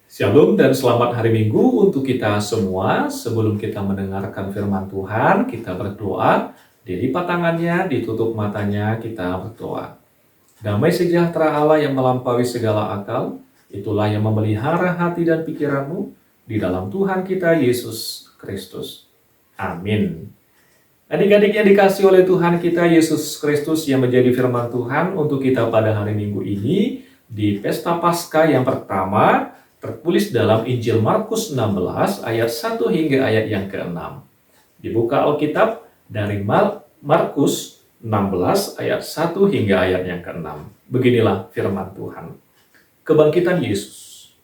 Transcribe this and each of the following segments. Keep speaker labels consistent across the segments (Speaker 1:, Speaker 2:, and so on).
Speaker 1: Shalom dan selamat hari Minggu untuk kita semua. Sebelum kita mendengarkan firman Tuhan, kita berdoa. Dilipat tangannya, ditutup matanya, kita berdoa. Damai sejahtera Allah yang melampaui segala akal, itulah yang memelihara hati dan pikiranmu di dalam Tuhan kita Yesus Kristus. Amin. Adik-adik yang dikasih oleh Tuhan kita Yesus Kristus yang menjadi firman Tuhan untuk kita pada hari Minggu ini, di Pesta Paskah yang pertama, tertulis dalam Injil Markus 16 ayat 1 hingga ayat yang ke-6. Dibuka Alkitab dari Markus 16 ayat 1 hingga ayat yang ke-6. Beginilah firman Tuhan. Kebangkitan Yesus.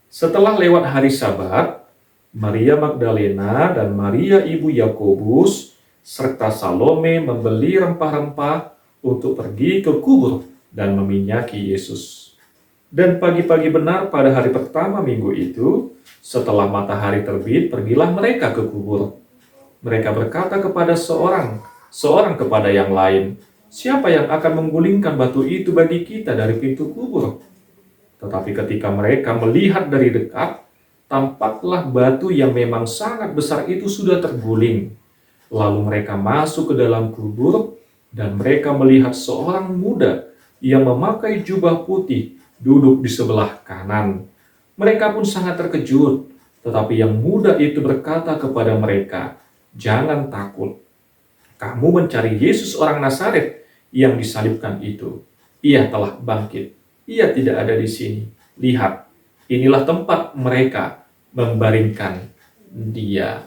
Speaker 1: Setelah lewat hari Sabat, Maria Magdalena dan Maria ibu Yakobus serta Salome membeli rempah-rempah untuk pergi ke kubur dan meminyaki Yesus. Dan pagi-pagi benar pada hari pertama minggu itu, setelah matahari terbit, pergilah mereka ke kubur. Mereka berkata kepada seorang kepada yang lain, "Siapa yang akan menggulingkan batu itu bagi kita dari pintu kubur?" Tetapi ketika mereka melihat dari dekat, tampaklah batu yang memang sangat besar itu sudah terguling. Lalu mereka masuk ke dalam kubur, dan mereka melihat seorang muda yang memakai jubah putih duduk di sebelah kanan. Mereka pun sangat terkejut, tetapi yang muda itu berkata kepada mereka, "Jangan takut. Kamu mencari Yesus orang Nazaret yang disalibkan itu. Ia telah bangkit. Ia tidak ada di sini. Lihat, inilah tempat mereka membaringkan dia."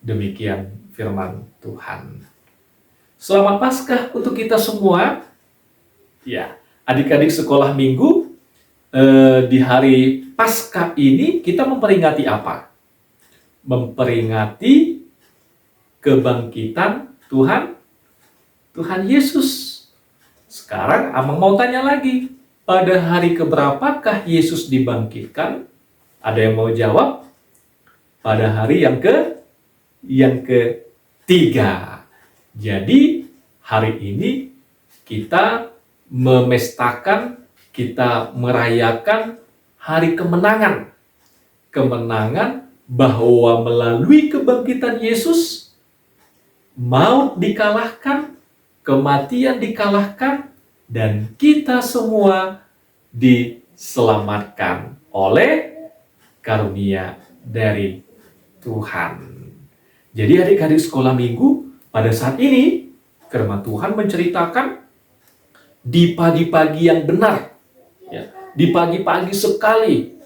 Speaker 1: Demikian firman Tuhan. Selamat Paskah untuk kita semua. Ya, adik-adik sekolah minggu, di hari Paskah ini kita memperingati apa? Memperingati kebangkitan Tuhan Yesus. Sekarang Amang mau tanya lagi, pada hari keberapakah Yesus dibangkitkan? Ada yang mau jawab? Pada hari yang ketiga. Jadi hari ini kita memestakan, kita merayakan hari kemenangan. Kemenangan bahwa melalui kebangkitan Yesus, maut dikalahkan, kematian dikalahkan, dan kita semua diselamatkan oleh karunia dari Tuhan. Jadi adik-adik sekolah minggu, pada saat ini firman Tuhan menceritakan di pagi-pagi yang benar, ya, di pagi-pagi sekali.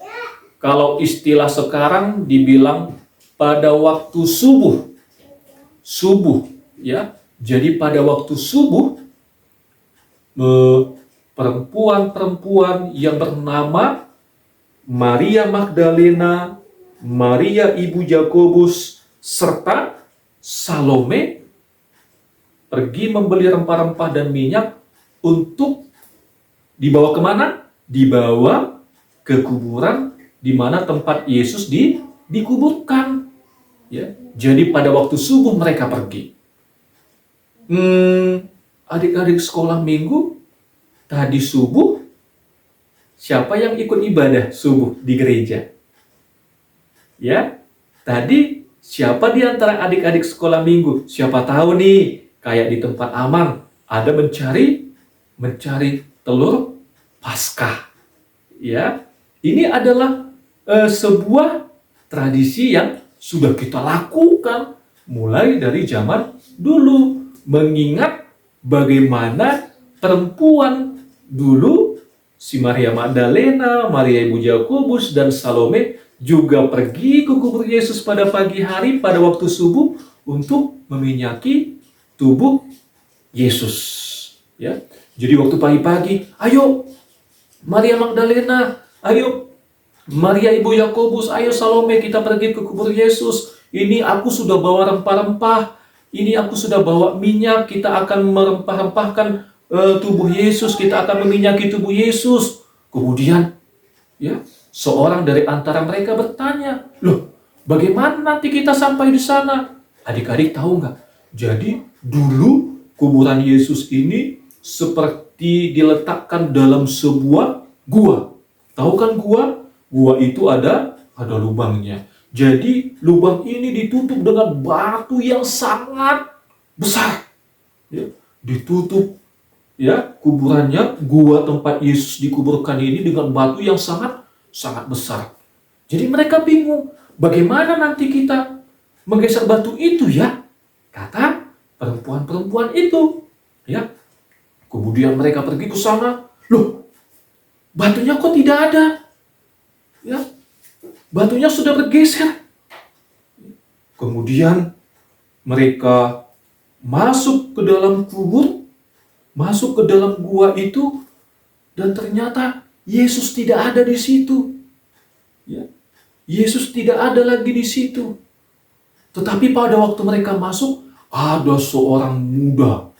Speaker 1: Kalau istilah sekarang dibilang pada waktu subuh, ya. Jadi pada waktu subuh, perempuan-perempuan yang bernama Maria Magdalena, Maria ibu Yakobus, serta Salome pergi membeli rempah-rempah dan minyak untuk dibawa kemana? Dibawa ke kuburan di mana tempat Yesus dikuburkan. Ya, jadi pada waktu subuh mereka pergi. Adik-adik sekolah minggu, tadi subuh siapa yang ikut ibadah subuh di gereja? Ya, tadi siapa di antara adik-adik sekolah minggu? Siapa tahu nih, kayak di tempat Amang ada mencari telur Paskah. Ya, ini adalah sebuah tradisi yang sudah kita lakukan mulai dari zaman dulu, mengingat bagaimana perempuan dulu, si Maria Magdalena, Maria ibu Yakobus, dan Salome juga pergi ke kubur Yesus pada pagi hari pada waktu subuh untuk meminyaki tubuh Yesus. Ya, jadi waktu pagi-pagi, ayo Maria Magdalena, ayo Maria ibu Yakobus, ayo Salome, kita pergi ke kubur Yesus. Ini aku sudah bawa rempah-rempah, ini aku sudah bawa minyak, kita akan merempah-rempahkan tubuh Yesus, kita akan meminyaki tubuh Yesus. Kemudian, ya, seorang dari antara mereka bertanya, "Loh, bagaimana nanti kita sampai di sana?" Adik-adik tahu nggak? Jadi dulu kuburan Yesus ini seperti diletakkan dalam sebuah gua. Tahu kan gua? Gua itu ada lubangnya. Jadi lubang ini ditutup dengan batu yang sangat besar. Ya, ditutup ya kuburannya, gua tempat Yesus dikuburkan ini dengan batu yang sangat besar. Jadi mereka bingung, bagaimana nanti kita menggeser batu itu ya? Kata perempuan-perempuan itu. Ya. Kemudian mereka pergi ke sana. Loh, batunya kok tidak ada? Ya. Batunya sudah bergeser. Kemudian mereka masuk ke dalam kubur, masuk ke dalam gua itu, dan ternyata Yesus tidak ada di situ. Ya. Yesus tidak ada lagi di situ. Tetapi pada waktu mereka masuk, ada seorang muda.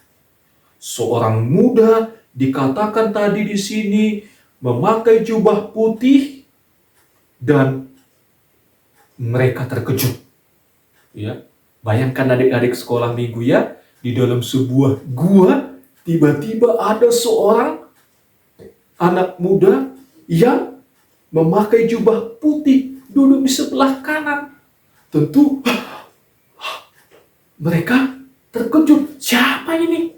Speaker 1: Seorang muda dikatakan tadi di sini memakai jubah putih, dan mereka terkejut. Ya, bayangkan adik-adik sekolah minggu ya, di dalam sebuah gua tiba-tiba ada seorang anak muda yang memakai jubah putih duduk di sebelah kanan. Tentu mereka terkejut. Siapa ini?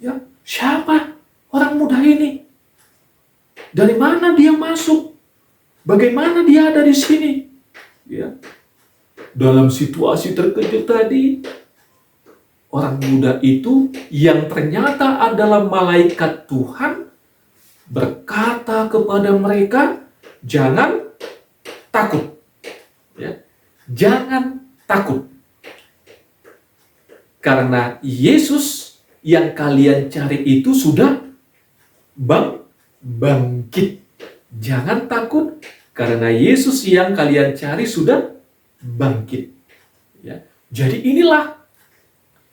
Speaker 1: Ya, siapa orang muda ini? Dari mana dia masuk? Bagaimana dia ada di sini? Ya. Dalam situasi terkejut tadi, orang muda itu yang ternyata adalah malaikat Tuhan berkata kepada mereka, jangan takut. Ya. Jangan takut. Karena Yesus yang kalian cari itu sudah bangkit. Jangan takut, karena Yesus yang kalian cari sudah bangkit. Ya. Jadi inilah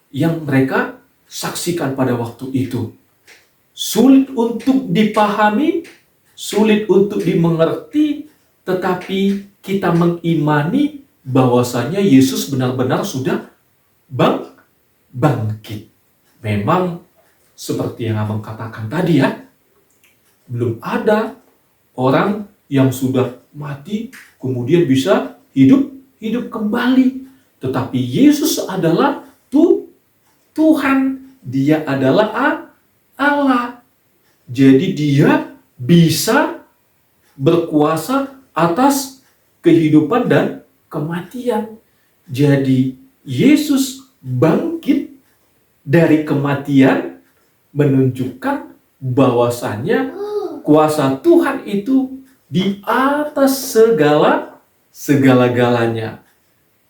Speaker 1: yang mereka saksikan pada waktu itu. Sulit untuk dipahami, sulit untuk dimengerti, tetapi kita mengimani bahwasanya Yesus benar-benar sudah bangkit. Memang seperti yang abang katakan tadi ya, belum ada orang yang sudah mati kemudian bisa hidup kembali. Tetapi Yesus adalah Tuhan. Dia adalah Allah. Jadi dia bisa berkuasa atas kehidupan dan kematian. Jadi Yesus bangkit dari kematian menunjukkan bahwasannya kuasa Tuhan itu di atas segala-galanya.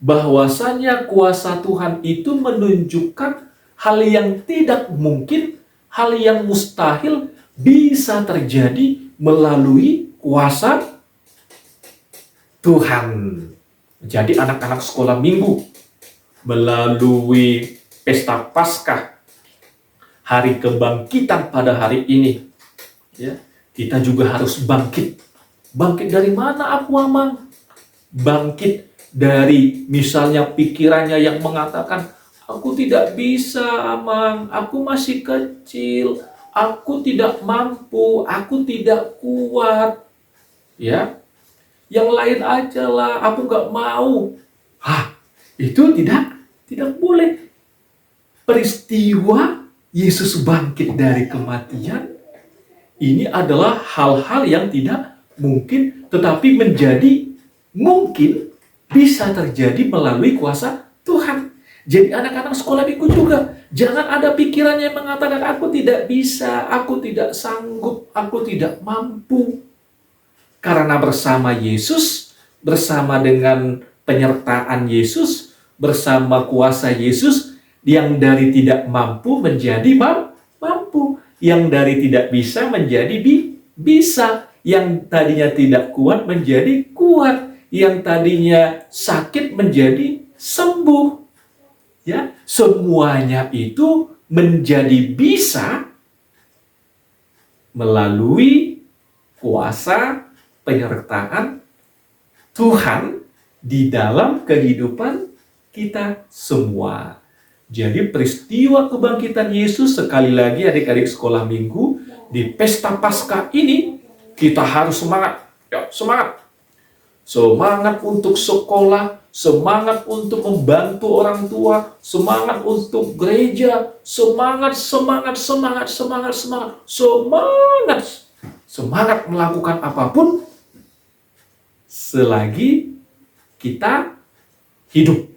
Speaker 1: Bahwasanya kuasa Tuhan itu menunjukkan hal yang tidak mungkin, hal yang mustahil bisa terjadi melalui kuasa Tuhan. Jadi anak-anak sekolah minggu, melalui pesta Paskah, hari kebangkitan pada hari ini, ya, kita juga harus bangkit. Bangkit dari mana aku, Amang? Bangkit dari misalnya pikirannya yang mengatakan, aku tidak bisa, Amang, aku masih kecil, aku tidak mampu, aku tidak kuat. Ya, yang lain aja lah, aku nggak mau. Itu tidak boleh. Peristiwa Yesus bangkit dari kematian ini adalah hal-hal yang tidak mungkin, tetapi menjadi mungkin, bisa terjadi melalui kuasa Tuhan. Jadi anak-anak sekolah minggu juga, jangan ada pikirannya yang mengatakan, aku tidak bisa, aku tidak sanggup, aku tidak mampu. Karena bersama Yesus, bersama dengan penyertaan Yesus, bersama kuasa Yesus, yang dari tidak mampu menjadi mampu, yang dari tidak bisa menjadi bisa, yang tadinya tidak kuat menjadi kuat, yang tadinya sakit menjadi sembuh. Ya, semuanya itu menjadi bisa melalui kuasa penyertaan Tuhan di dalam kehidupan kita semua. Jadi peristiwa kebangkitan Yesus, sekali lagi adik-adik sekolah minggu, di pesta Paskah ini kita harus semangat. Yuk, semangat! Semangat untuk sekolah, semangat untuk membantu orang tua, semangat untuk gereja, semangat, semangat, semangat, semangat, semangat, semangat, semangat melakukan apapun selagi kita hidup.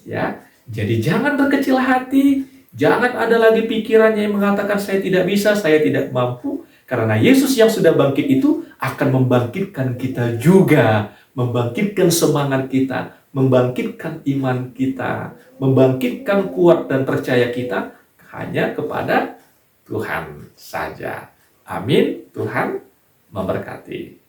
Speaker 1: Ya, jadi jangan berkecil hati, jangan ada lagi pikirannya yang mengatakan saya tidak bisa, saya tidak mampu, karena Yesus yang sudah bangkit itu akan membangkitkan kita juga, membangkitkan semangat kita, membangkitkan iman kita, membangkitkan kuat dan percaya kita hanya kepada Tuhan saja. Amin. Tuhan memberkati.